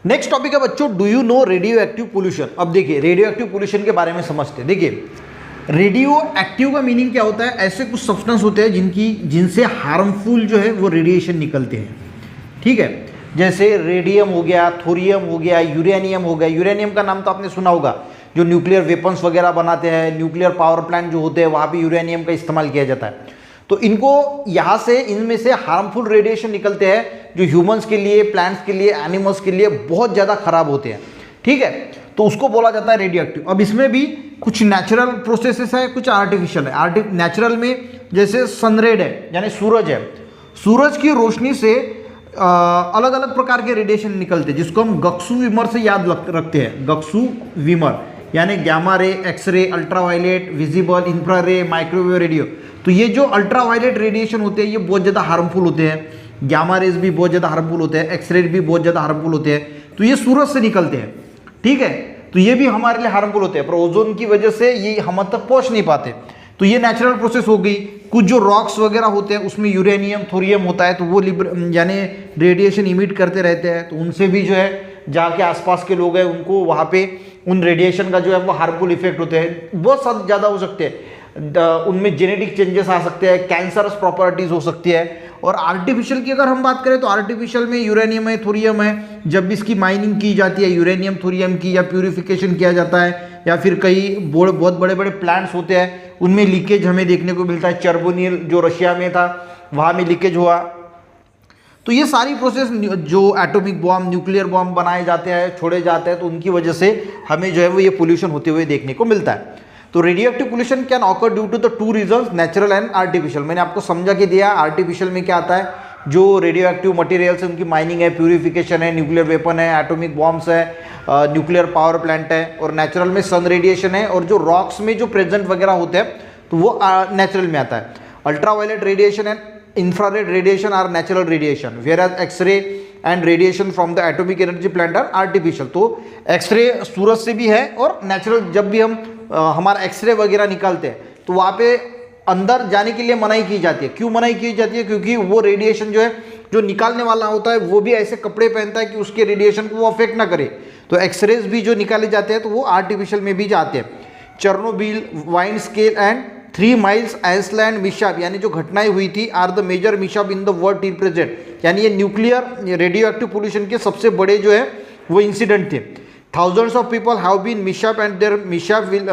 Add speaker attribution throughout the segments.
Speaker 1: Next topic है बच्चों, do you know radio active pollution. अब देखिए रेडियो एक्टिव पोल्यूशन के बारे में समझते हैं। देखिए रेडियो एक्टिव का मीनिंग क्या होता है, ऐसे कुछ सब्सटेंस होते हैं जिनसे हार्मफुल जो है वो रेडिएशन निकलते हैं, ठीक है। जैसे रेडियम हो गया, थोरियम हो गया, यूरेनियम हो गया। यूरेनियम का नाम तो आपने सुना होगा, जो न्यूक्लियर वेपन्स वगैरह बनाते हैं, न्यूक्लियर पावर प्लांट जो होते हैं वहाँ पे यूरेनियम का इस्तेमाल किया जाता है। तो इनको यहाँ से इनमें से हार्मफुल रेडिएशन निकलते हैं जो ह्यूमंस के लिए, प्लांट्स के लिए, एनिमल्स के लिए बहुत ज़्यादा खराब होते हैं, ठीक है। तो उसको बोला जाता है रेडियो एक्टिव। अब इसमें भी कुछ नेचुरल प्रोसेसेस है, कुछ आर्टिफिशियल है। नेचुरल में जैसे सनरेड है यानी सूरज है, सूरज की रोशनी से अलग अलग प्रकार के रेडिएशन निकलते हैं जिसको हम गक्सू विमर से याद रखते हैं। गक्सू विमर यानी gamma ray, x ray, ultraviolet, visible, infrared, microwave radio. तो ये जो अल्ट्रावायलेट रेडिएशन होते हैं ये बहुत ज़्यादा हार्मफुल होते हैं। गैमा रेज भी बहुत ज़्यादा हार्मफुल होते हैं, एक्सरे भी बहुत ज़्यादा हार्मफुल होते हैं। तो ये सूरज से निकलते हैं, ठीक है। तो ये भी हमारे लिए हार्मफुल होते हैं, पर ओजोन की वजह से ये हम तक पहुँच नहीं पाते। तो ये नेचुरल प्रोसेस हो गई। कुछ जो रॉक्स वगैरह होते हैं उसमें यूरेनियम, थोरियम होता है, तो वो यानी रेडिएशन इमिट करते रहते हैं। तो उनसे भी जो है जहाँ के आसपास के लोग हैं उनको वहाँ पे उन रेडिएशन का जो है वो हार्मफुल इफेक्ट होते हैं, बहुत ज़्यादा हो सकते हैं। उनमें जेनेटिक चेंजेस आ सकते हैं, कैंसरस प्रॉपर्टीज हो सकती है। और आर्टिफिशियल की अगर हम बात करें तो आर्टिफिशियल में यूरेनियम है, थोरियम है। जब भी इसकी माइनिंग की जाती है यूरेनियम थोरियम की, या प्यूरिफिकेशन किया जाता है, या फिर कई बहुत बड़े बड़े प्लांट्स होते हैं उनमें लीकेज हमें देखने को मिलता है। चर्बोनिल जो रशिया में था वहाँ में लीकेज हुआ। तो ये सारी प्रोसेस जो एटॉमिक बॉम्ब, न्यूक्लियर बॉम्ब बनाए जाते हैं, छोड़े जाते हैं, तो उनकी वजह से हमें जो है वो ये पोल्यूशन होते हुए देखने को मिलता है। तो radioactive pollution can occur due to the two reasons, natural and artificial. मैंने आपको समझा के दिया आर्टिफिशियल में क्या आता है, जो रेडियो एक्टिव मटेरियल्स है उनकी माइनिंग है, प्यूरिफिकेशन है, न्यूक्लियर वेपन है, एटॉमिक बॉम्ब्स है, न्यूक्लियर पावर प्लांट है। और नेचुरल में सन रेडिएशन है, और जो रॉक्स में जो प्रेजेंट वगैरह होते हैं तो वो नेचुरल में आता है। Ultraviolet radiation and infrared radiation are natural radiation, whereas X-ray and radiation from the atomic energy plant are artificial। तो एक्सरे सूरज से भी है और नेचुरल। जब भी हम हमारा एक्सरे वगैरह निकालते हैं तो वहाँ पे अंदर जाने के लिए मनाही की जाती है। क्यों मनाही की जाती है? क्योंकि वो रेडिएशन जो है जो निकालने वाला होता है वो भी ऐसे कपड़े पहनता है कि उसके रेडिएशन को वो अफेक्ट ना करे। तो एक्सरेज भी जो निकाले जाते हैं तो वो आर्टिफिशियल में भी जाते हैं। Chernobyl, Windscale and 3 Miles Island mishap यानी जो घटनाएं हुई थी are the major mishap in the world till present, यानी ये न्यूक्लियर रेडियो एक्टिव पोल्यूशन के सबसे बड़े जो है वो इंसिडेंट थे। Thousands of people have been mishap and there mishap will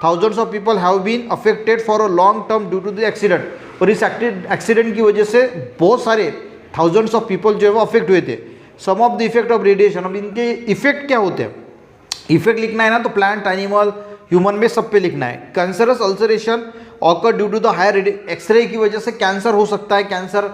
Speaker 1: thousands of people have been affected for a long term due to the accident. और इस एक्सीडेंट की वजह से बहुत सारे थाउजेंड्स ऑफ पीपल जो है वो अफेक्ट हुए थे। Some of the effect of radiation, अब इनके इफेक्ट क्या होते हैं? इफेक्ट लिखना है ना तो प्लांट, एनिमल, ह्यूमन में सब पे लिखना है। Cancerous ulceration occur due to the higher X-ray की वजह से कैंसर हो सकता है। कैंसर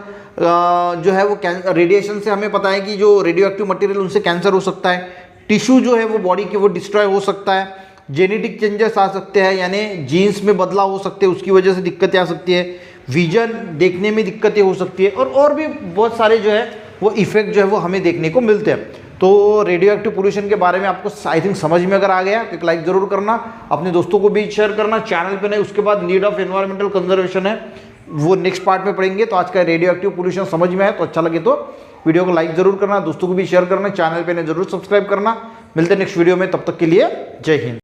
Speaker 1: जो है वो रेडिएशन से हमें पता है कि जो रेडियो एक्टिव मटेरियल उनसे कैंसर हो सकता है। टिश्यू जो है वो बॉडी के वो डिस्ट्रॉय हो सकता है। जेनेटिक चेंजेस आ सकते हैं यानी जीन्स में बदलाव हो सकते हैं, उसकी वजह से दिक्कतें आ सकती है। विजन देखने में दिक्कतें हो सकती है, और भी बहुत सारे जो है वो इफेक्ट जो है वो हमें देखने को मिलते हैं। तो रेडियो एक्टिव पोल्यूशन के बारे में आपको आई थिंक समझ में अगर आ गया तो एक लाइक जरूर करना, अपने दोस्तों को भी शेयर करना। चैनल पे नहीं, उसके बाद नीड ऑफ एनवायरमेंटल कंजर्वेशन है वो नेक्स्ट पार्ट में पढ़ेंगे। तो आज का रेडियो एक्टिव पोल्यूशन समझ में आए तो अच्छा लगे तो वीडियो को लाइक जरूर करना, दोस्तों को भी शेयर करना, चैनल पे नहीं जरूर सब्सक्राइब करना। मिलते हैं नेक्स्ट वीडियो में, तब तक के लिए जय हिंद।